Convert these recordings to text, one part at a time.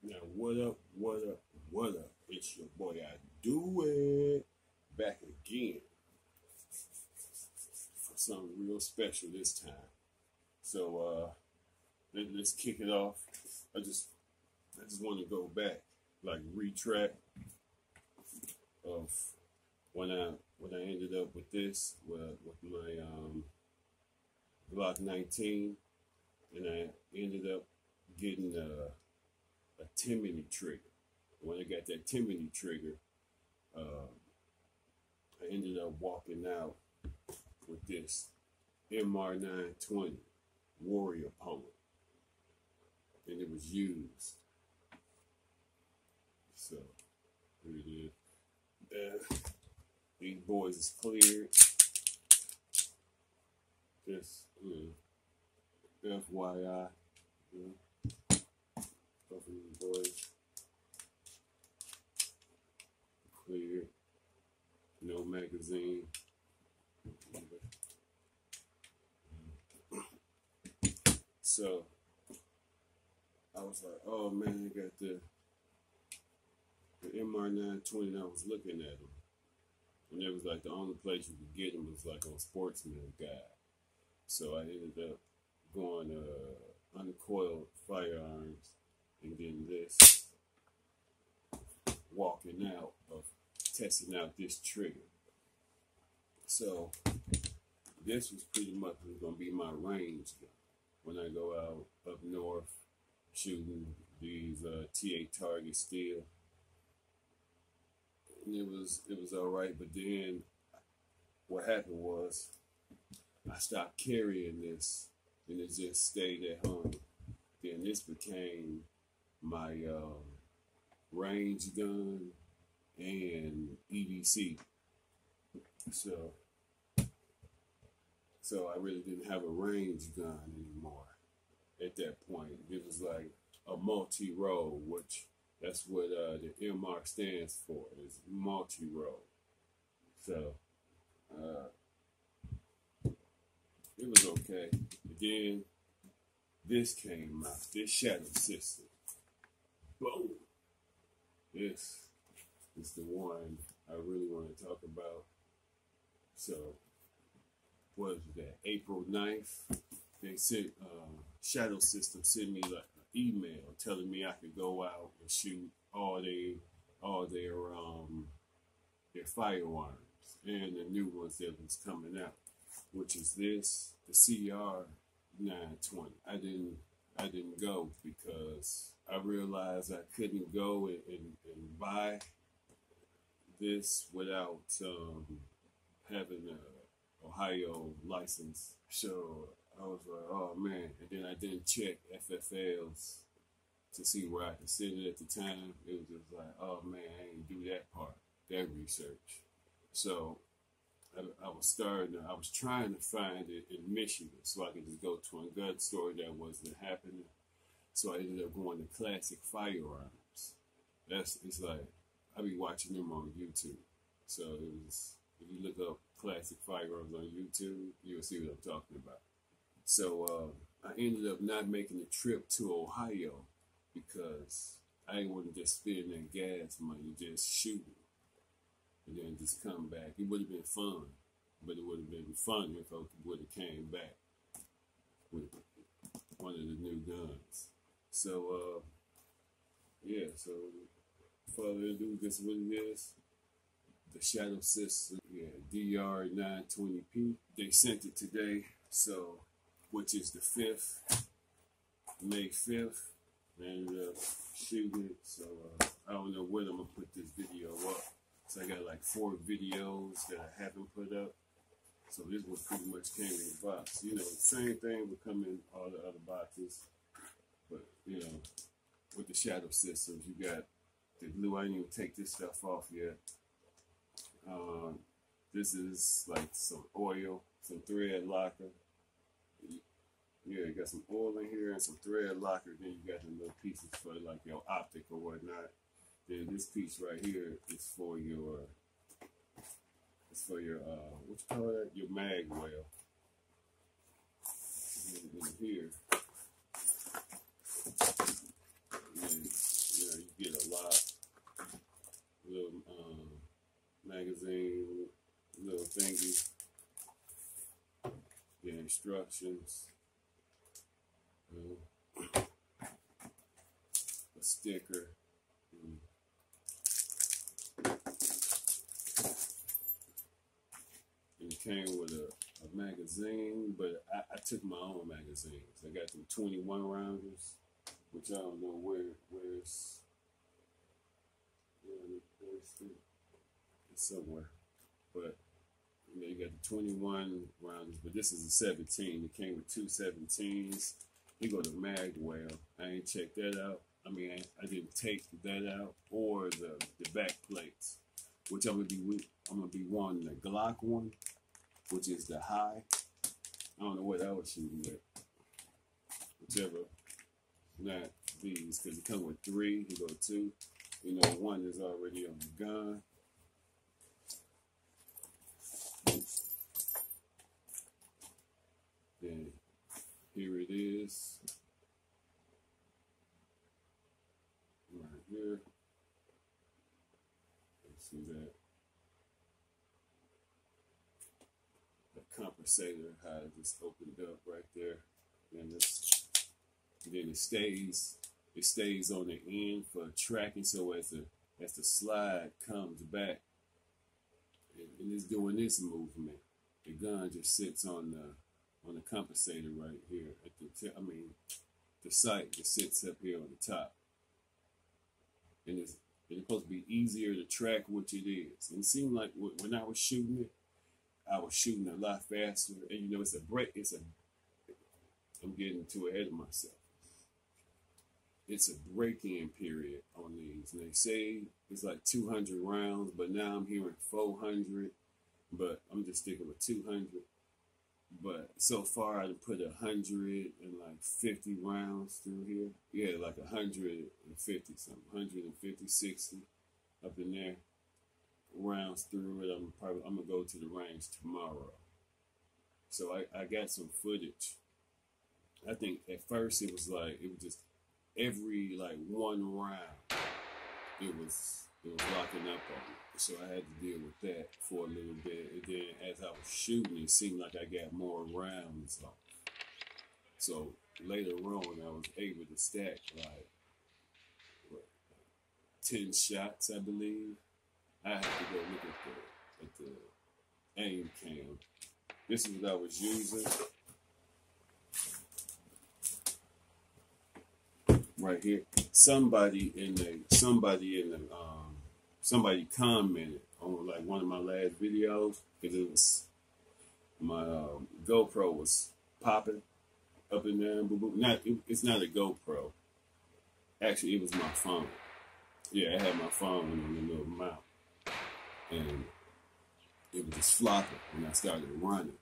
Now, what up, what up, what up? It's your boy, I do it. Back again for something real special this time. So, let's kick it off. I just want to go back, like retract of when I ended up with this, with my Glock 19, and I ended up getting a Timony trigger. When I got that Timony trigger, I ended up walking out with this MR920 Warrior Pump, and it was used. So here it is. These boys is cleared. Just FYI, both of these boys cleared. No magazine. So I was like, oh man, I got the MR920, and I was looking at them. And it was like the only place you could get them was like on Sportsman Guide. So I ended up going uncoiled firearms and getting this, walking out of testing out this trigger. So this was pretty much going to be my range gun when I go out up north shooting these TA targets still. And it was all right, but then what happened was I stopped carrying this, and it just stayed at home. Then this became my range gun and EDC. So I really didn't have a range gun anymore at that point. It was like a multi-role, which that's what the MR stands for, is multi-role. So it was okay. Again, this came out, this shadow system. Boom. This is the one I really want to talk about. So, what is that? April 9th, they sent Shadow System sent me like an email telling me I could go out and shoot all their firearms and the new ones that was coming out, which is this, the CR920. I didn't go because I realized I couldn't go and buy this without having an Ohio license. So I was like, oh man. And then I didn't check FFLs to see where I could send it at the time. It was just like, oh man, I didn't do that part, that research. So I was trying to find it in Michigan so I could just go to a gun store that wasn't happening. So I ended up going to Classic Firearms. It's like, I be watching them on YouTube. So if you look up Classic Firearms on YouTube, you'll see what I'm talking about. So I ended up not making the trip to Ohio because I didn't want to just spend that gas money just shooting and then just come back. It would have been fun, but it would have been fun if I would have came back with one of the new guns. So yeah, so further ado, guess what it is? The Shadow System, DR920P. They sent it today, so which is the 5th, May 5th. I ended up shooting it, so I don't know when I'm gonna put this video up. So I got like 4 videos that I haven't put up. So this one pretty much came in the box. You know, same thing would come in all the other boxes, but you know, with the Shadow Systems, you got the glue. I didn't even take this stuff off yet. This is like some oil, some thread locker. Yeah, you got some oil in here and some thread locker. Then you got the little pieces for like your optic or whatnot. Then this piece right here is for your, what you call that? Your mag well. In here, magazine little thingy, the instructions, a sticker. And it came with a magazine, but I took my own magazines. I got them 21 rounders, which I don't know where's it's somewhere. But you know, you got the 21 rounders, but this is a 17. It came with two 17s. You go to Magwell. I ain't checked that out. I mean, I didn't take that out or the back plates, which I'm gonna be wanting the Glock one, which is the high. I don't know what I was shooting with. Whichever, not these, because it comes with 3. You go 2. You know, 1 is already on the gun. Then here it is. Right here. Let's see that. The compensator, how it just opened up right there. And then it stays on the end for tracking, so as the slide comes back and it's doing this movement, the gun just sits on the compensator right here at the sight just sits up here on the top, and it's supposed to be easier to track which it is. And it seemed like when I was shooting it, I was shooting a lot faster, and you know, I'm getting too ahead of myself. It's a break-in period on these. And they say it's like 200 rounds, but now I'm hearing 400, but I'm just sticking with 200. But so far, I put 150 rounds through here. Yeah, like 150 something, 150, 60 up in there. Rounds through it. I'm gonna go to the range tomorrow. So I got some footage. I think at first it was just every like one round it was locking up on me. So I had to deal with that for a little bit. And then as I was shooting, it seemed like I got more rounds off. So later on, I was able to stack like 10 shots, I believe. I have to go look at the aim cam. This is what I was using. Right here. Somebody commented on like one of my last videos, because it was my GoPro was popping up in there. It's not a GoPro. Actually, it was my phone. Yeah, I had my phone on the little mount, and it was just flopping when I started running.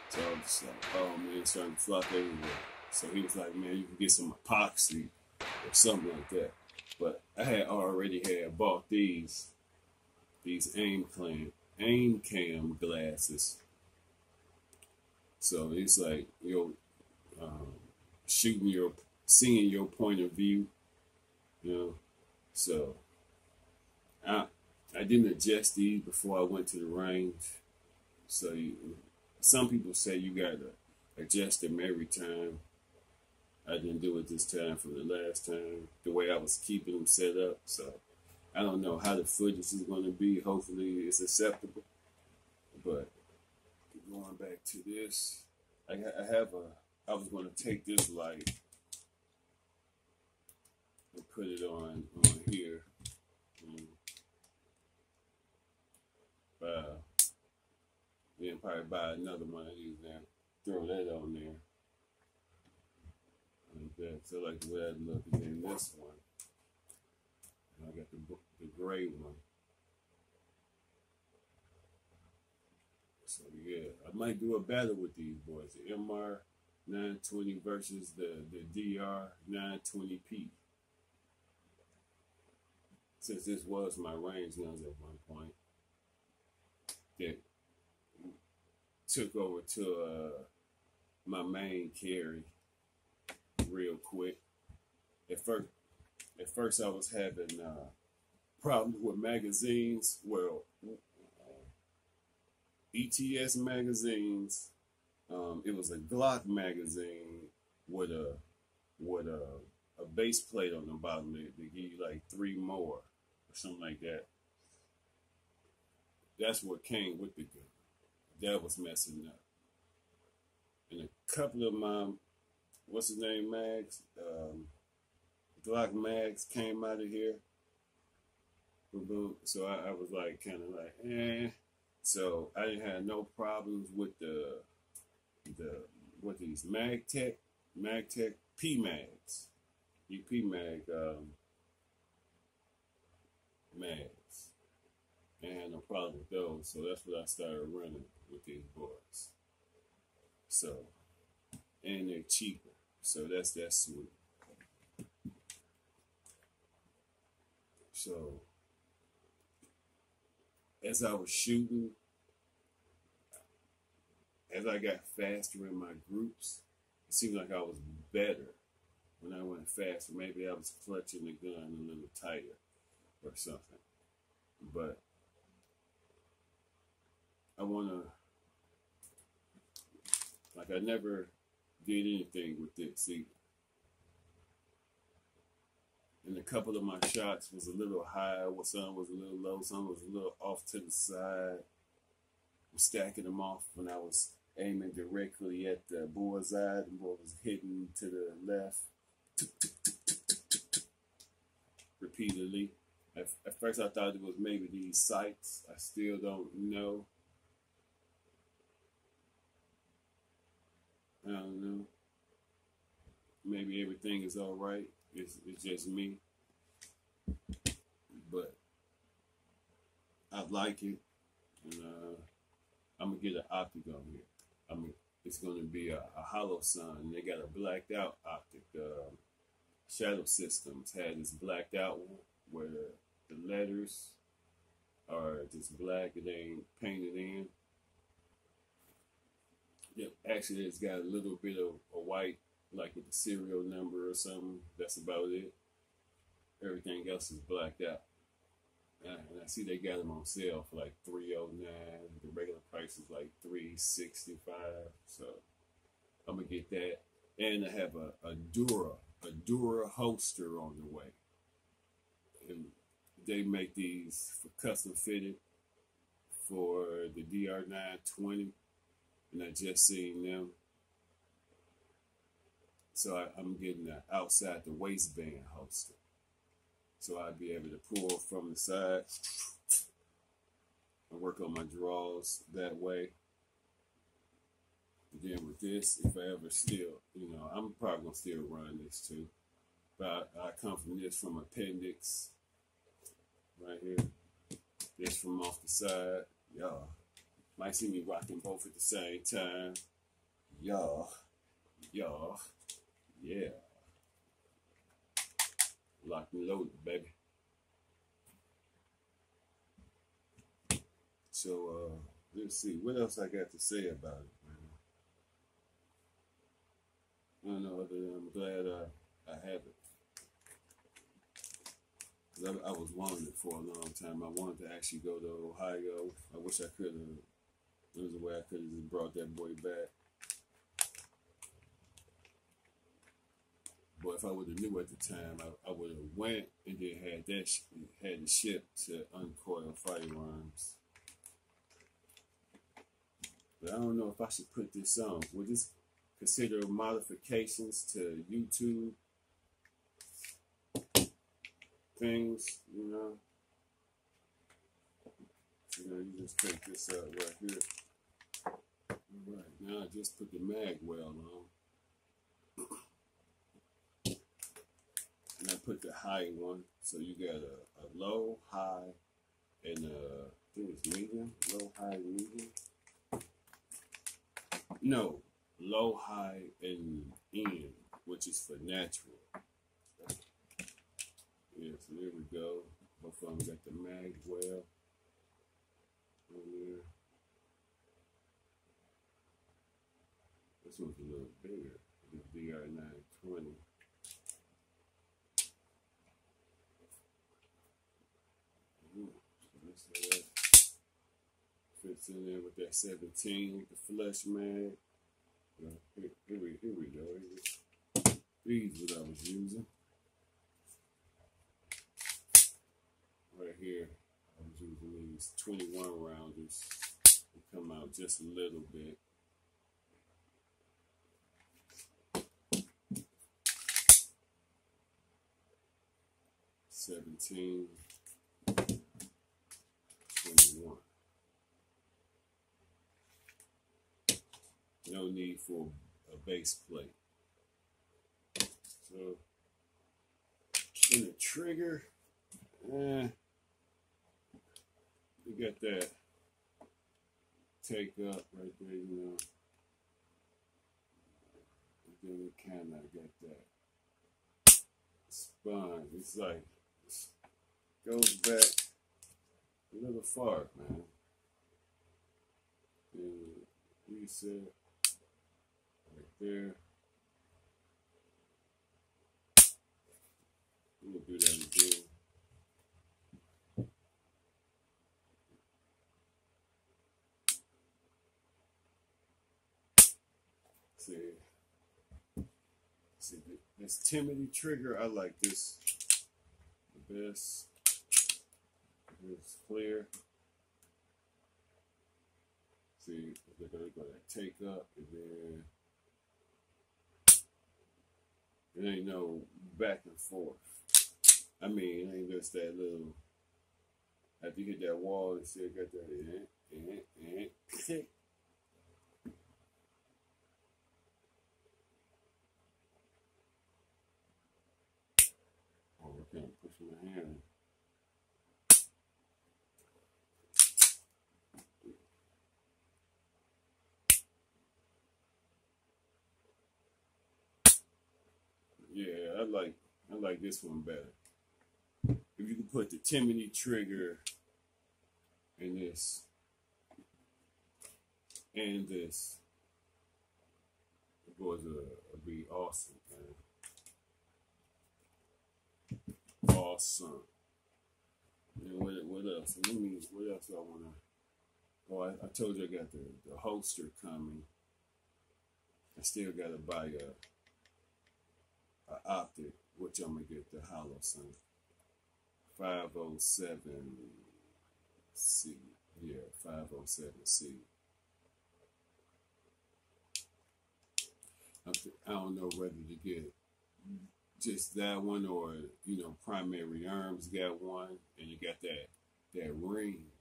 So I was just like, oh man, it's starting to flop everywhere. So he was like, man, you can get some epoxy or something like that. But I had already bought these aim cam glasses. So it's like seeing your point of view, you know. So I didn't adjust these before I went to the range. So some people say you gotta adjust them every time. I didn't do it this time from the last time, the way I was keeping them set up. So I don't know how the footage is going to be. Hopefully it's acceptable. But going back to this, I was going to take this light and put it on here. Then probably buy another one of these now. Throw that on there. Like that. So like the way that look. And then this one. And I got the gray one. So yeah, I might do a battle with these boys. The MR920 versus the DR920P. Since this was my range guns at one point, that took over to my main carry real quick. At first I was having problems with magazines. Well, ETS magazines. It was a Glock magazine with a base plate on the bottom. They give you like 3 more or something like that. That's what came with the gun. That was messing up. And a couple of my, what's his name, mags, Glock mags came out of here. So I was like, kind of like, eh. So I didn't have no problems with with these MagTech P mags, EP mag mags. I had no problem with those. So that's what I started running with these boys. So, and they're cheaper. So that's sweet. So as I was shooting, as I got faster in my groups, it seemed like I was better when I went faster. Maybe I was clutching the gun a little tighter or something. But I want to, like, I never did anything with this either. And a couple of my shots was a little high, some was a little low, some was a little off to the side. I'm stacking them off when I was aiming directly at the bullseye. The ball was hitting to the left, repeatedly. At first I thought it was maybe these sights. I still don't know. I don't know. Maybe everything is all right. It's just me. But I like it. And I'm going to get an optic on here. It's going to be a hollow sun. They got a blacked out optic. Shadow Systems had this blacked out one where the letters are just black. It ain't painted in. Yep, actually, it's got a little bit of a white, like with the serial number or something. That's about it. Everything else is blacked out. And I see they got them on sale for like $309. The regular price is like $365. So I'm gonna get that. And I have a Dura holster on the way. And they make these for custom fitted for the DR920. And I just seen them. So I'm getting an outside the waistband holster. So I'd be able to pull from the side and work on my draws that way. And then with this, if I ever still, I'm probably going to still run this too. But I come from this from appendix right here. This from off the side. Y'all might see me rocking both at the same time. Y'all. Yeah. Locked and loaded, baby. So, let's see. What else I got to say about it, man? I don't know, other than I'm glad I have it. Cause I was wanting it for a long time. I wanted to actually go to Ohio. I wish I could have. There was a way I could have just brought that boy back. But if I would have knew at the time, I would have went and then had the ship to Uncoil Firearms. But I don't know if I should put this on. Would this consider modifications to YouTube things? You just take this out right here. All right, now I just put the mag well on. And I put the high one, so you got a low, high, and I think it's medium. Low, high, medium. No, low, high, and end, which is for natural. Yeah, so there we go. Both of them got the mag well on there. This one's a little bigger. The DR920. fits in there with that 17 with the flush mag. Here we go. These what I was using. Right here, I was using these 21 rounders. They come out just a little bit. $17, $21. No need for a base plate. So, in the trigger, you got that take up right there, you know. And then we kind of got that spine. It's like, goes back a little far, man. And reset right there. We'll do that again. See this Timothy trigger, I like this the best. It's clear. See, they're gonna go to take up, and then it ain't no back and forth. I mean, it ain't just that little. After you hit that wall, you still got that. Oh, I can't push my hand. Yeah, I like this one better. If you can put the Timothy trigger in this and this, the boys will be awesome, man. Awesome. And what else? What else do I wanna? Oh, I told you I got the holster coming. I still gotta buy a optic, which I'm gonna get the hollow sound. 507C. Yeah, 507C. I don't know whether to get just that one or, you know, Primary Arms got one, and you got that ring.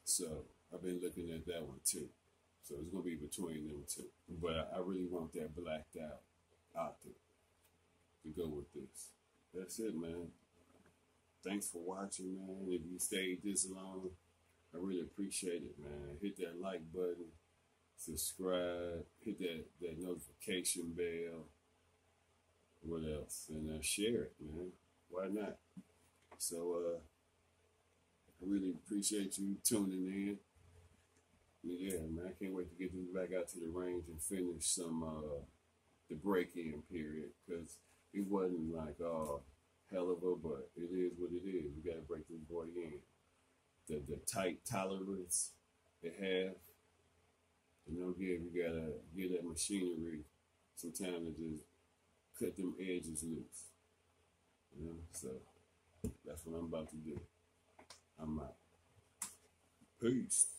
So I've been looking at that one too. So it's gonna be between them two. But I really want that blacked out optic to go with this. That's it, man. Thanks for watching, man. If you stayed this long, I really appreciate it, man. Hit that like button, subscribe, hit that notification bell. What else? And share it, man. Why not? So, I really appreciate you tuning in. Yeah, man. I can't wait to get this back out to the range and finish some the break-in period, because it wasn't like hell of a, but it is what it is. We gotta break this boy in. The tight tolerance it have, you know, you gotta get that machinery sometime to just cut them edges loose. You know, so that's what I'm about to do. I'm out. Peace.